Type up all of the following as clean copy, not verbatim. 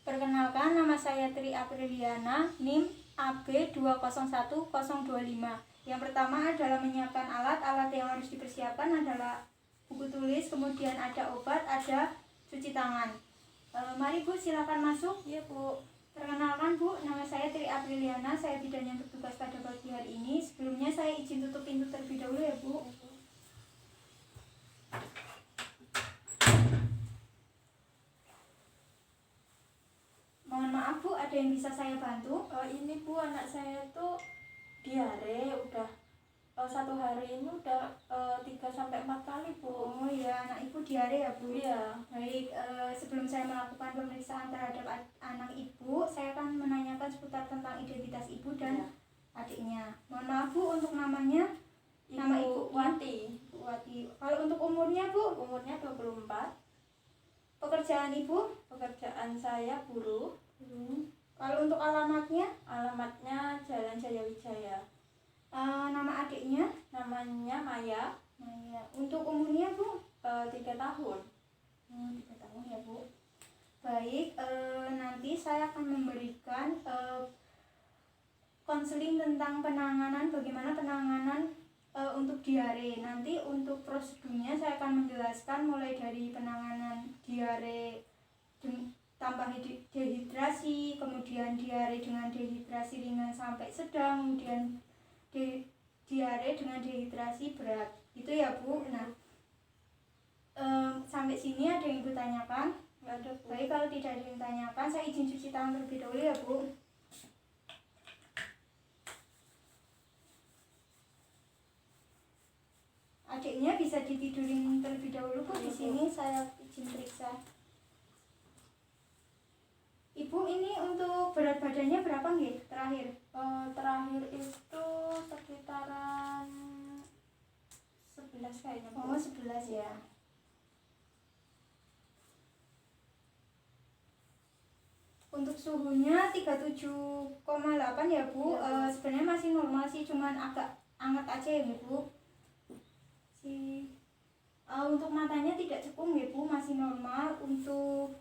Perkenalkan, nama saya Tri Apriliana, NIM AB201025. Yang pertama adalah menyiapkan alat yang harus dipersiapkan adalah buku tulis, kemudian ada obat, ada cuci tangan. Mari Bu, silakan masuk. Ya Bu. Perkenalkan Bu, nama saya Tri Apriliana, saya bidan yang bertugas pada pagi hari ini. Sebelumnya saya izin tutup pintu terlebih dahulu ya Bu. Mohon maaf Bu, ada yang bisa saya bantu? Ini Bu, anak saya tuh diare udah 1 hari ini udah 3-4 kali Bu. Oh ya, anak Ibu diare ya Bu? Iya. Baik, sebelum saya melakukan pemeriksaan terhadap anak Ibu, saya akan menanyakan seputar tentang identitas Ibu dan adiknya. Mohon maaf Bu, untuk namanya? Nama Ibu Wati. Wati. Kalau untuk umurnya Bu? Umurnya 24. Pekerjaan Ibu? Pekerjaan saya buruh. Kalau untuk alamatnya? Alamatnya Jalan Jayawijaya. Nama adiknya? Namanya Maya. Maya. Untuk umurnya Bu? 3 tahun. 3 tahun ya Bu. Baik, nanti saya akan memberikan konseling tentang penanganan, bagaimana penanganan untuk diare. Nanti untuk prosedurnya saya akan menjelaskan mulai dari penanganan diare tanpa dehidrasi, kemudian diare dengan dehidrasi ringan sampai sedang, kemudian diare dengan dehidrasi berat. Itu ya Bu. Nah, sampai sini ada yang Ibu tanyakan? Nggak ada Bu. Baik, kalau tidak ada yang tanyakan, saya izin cuci tangan terlebih dahulu ya Bu. Adiknya bisa ditidurin terlebih dahulu Bu. Di sini saya izin periksa. Ibu, ini untuk berat badannya berapa nggih terakhir? Terakhir itu sekitaran 11 kayaknya Bu. 11 ya. Untuk suhunya 37,8 ya Bu. Ya, Bu. Sebenarnya masih normal sih, cuman agak hangat aja ya Bu. Untuk matanya tidak cekung ya Bu, masih normal. Untuk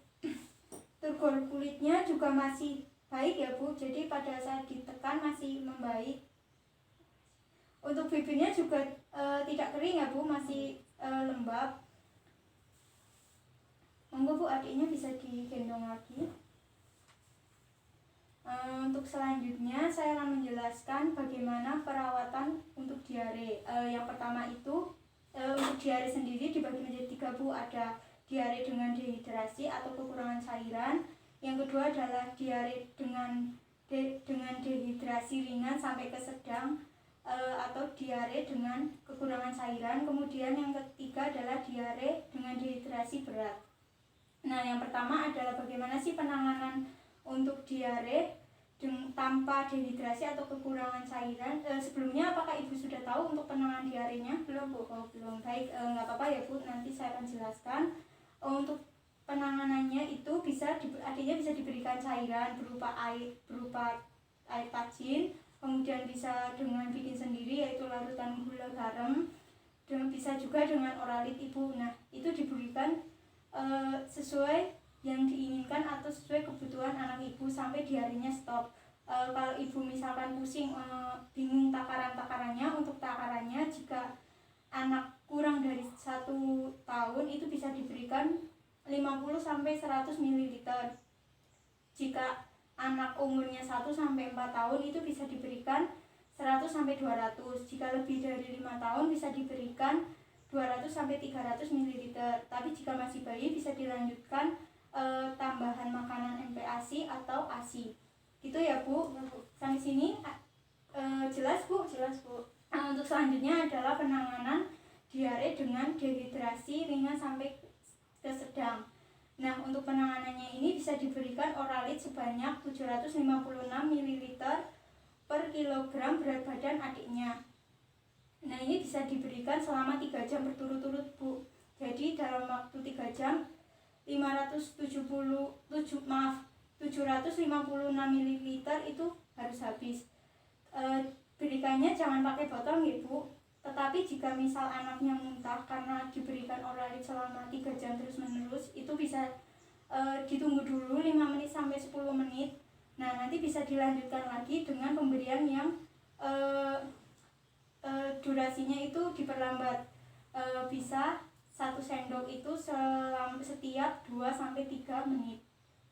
turgor kulitnya juga masih baik ya Bu, jadi pada saat ditekan masih membaik. Untuk bibirnya juga tidak kering ya Bu, masih lembab. Monggo Bu, adiknya bisa digendong lagi. Untuk selanjutnya saya akan menjelaskan bagaimana perawatan untuk diare. Yang pertama itu untuk diare sendiri dibagi menjadi 3 Bu. Ada diare dengan dehidrasi atau kekurangan cairan. Yang kedua adalah diare dengan dehidrasi ringan sampai ke sedang atau diare dengan kekurangan cairan. Kemudian yang ketiga adalah diare dengan dehidrasi berat. Nah, yang pertama adalah bagaimana sih penanganan untuk diare tanpa dehidrasi atau kekurangan cairan. Sebelumnya apakah Ibu sudah tahu untuk penanganan diarenya? Belum Bu. Belum. Baik, nggak apa-apa ya Bu, nanti saya akan jelaskan. Untuk penanganannya itu adanya bisa diberikan cairan berupa air tajin, kemudian bisa dengan bikin sendiri yaitu larutan gula garam, dan bisa juga dengan oralit Ibu. Nah, itu diberikan sesuai yang diinginkan atau sesuai kebutuhan anak Ibu sampai diarenya stop. Kalau Ibu misalkan pusing, bingung takarannya, untuk takarannya jika anak kurang dari 1 tahun itu bisa diberikan 50-100 ml. Jika anak umurnya 1-4 tahun itu bisa diberikan 100-200. Jika lebih dari 5 tahun bisa diberikan 200-300 ml. Tapi jika masih bayi bisa dilanjutkan tambahan makanan MPASI atau ASI. Gitu ya Bu. Sampai sini jelas Bu? Jelas Bu. Untuk selanjutnya adalah penanganan diare dengan dehidrasi ringan sampai ke sedang. Nah, untuk penanganannya ini bisa diberikan oralit sebanyak 756 ml per kilogram berat badan adiknya. Nah, ini bisa diberikan selama 3 jam berturut-turut Bu. Jadi dalam waktu 3 jam 756 ml itu harus habis. Berikannya jangan pakai botol ya Bu. Tetapi jika misal anaknya muntah karena diberikan oralit selama 3 jam terus menerus, itu bisa ditunggu dulu 5 menit sampai 10 menit. Nah, nanti bisa dilanjutkan lagi dengan pemberian yang durasinya itu diperlambat. Bisa 1 sendok itu setiap 2 sampai 3 menit.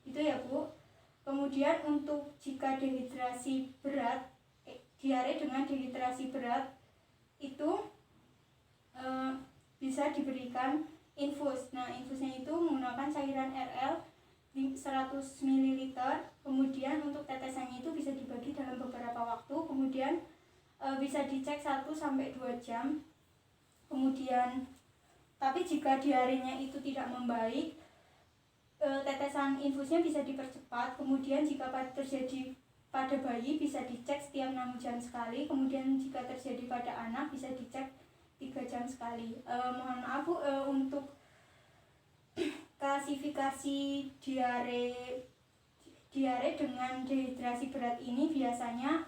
Itu ya, Bu. Kemudian untuk jika dehidrasi berat, diare dengan dehidrasi berat itu bisa diberikan infus. Nah, infusnya itu menggunakan cairan RL 100 ml. Kemudian untuk tetesannya itu bisa dibagi dalam beberapa waktu. Kemudian bisa dicek 1 sampai 2 jam. Kemudian tapi jika diarenya itu tidak membaik, tetesan infusnya bisa dipercepat. Kemudian jika terjadi pada bayi bisa dicek setiap 6 jam sekali. Kemudian jika terjadi pada anak bisa dicek 3 jam sekali. Mohon maaf, Bu, untuk klasifikasi diare dengan dehidrasi berat ini biasanya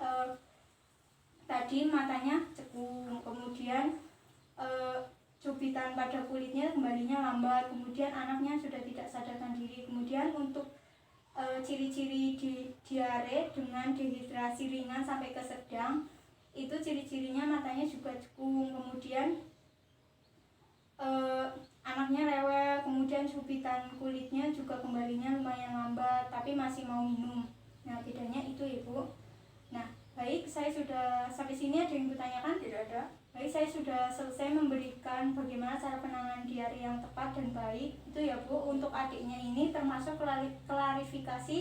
tadi matanya cekung, kemudian cubitan pada kulitnya kembalinya lambat, kemudian anaknya sudah tidak sadarkan diri. Kemudian untuk ciri-ciri diare dengan dehidrasi ringan sampai ke sedang itu ciri-cirinya matanya juga cekung, kemudian anaknya rewel, kemudian cubitan kulitnya juga kembalinya lumayan lambat tapi masih mau minum. Nah, bedanya itu, Ibu. Nah, baik, saya sudah sampai sini. Ada yang bertanyakan? Tidak ada. Baik, saya sudah selesai memberikan bagaimana cara penanganan diare yang tepat dan baik. Itu ya, Bu, untuk adiknya ini termasuk klarifikasi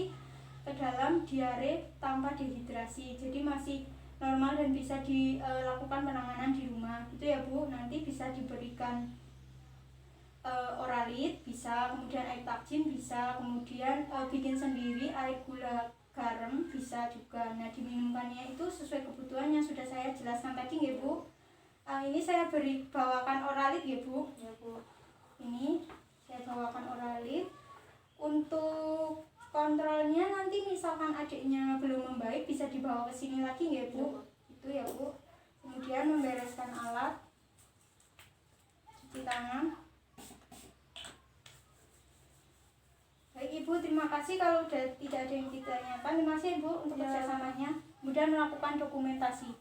ke dalam diare tanpa dehidrasi. Jadi masih normal dan bisa dilakukan penanganan di rumah. Itu ya, Bu. Nanti bisa diberikan Oralit bisa, kemudian air takjin bisa, kemudian bikin sendiri air gula garam bisa juga. Nah, diminumkannya itu sesuai kebutuhan yang sudah saya jelaskan tadi ya, Bu. Ini saya bawakan Oralit ya, Bu. Ya, Bu. Ini saya bawakan Oralit. Untuk kontrolnya nanti misalkan adiknya belum membaik bisa dibawa ke sini lagi ya, Bu. Itu ya, Bu. Kemudian membereskan alat, cuci tangan. Baik, Ibu, terima kasih. Kalau tidak ada yang ditanyakan, terima kasih, Ibu, untuk kerjasamanya. Kemudian melakukan dokumentasi.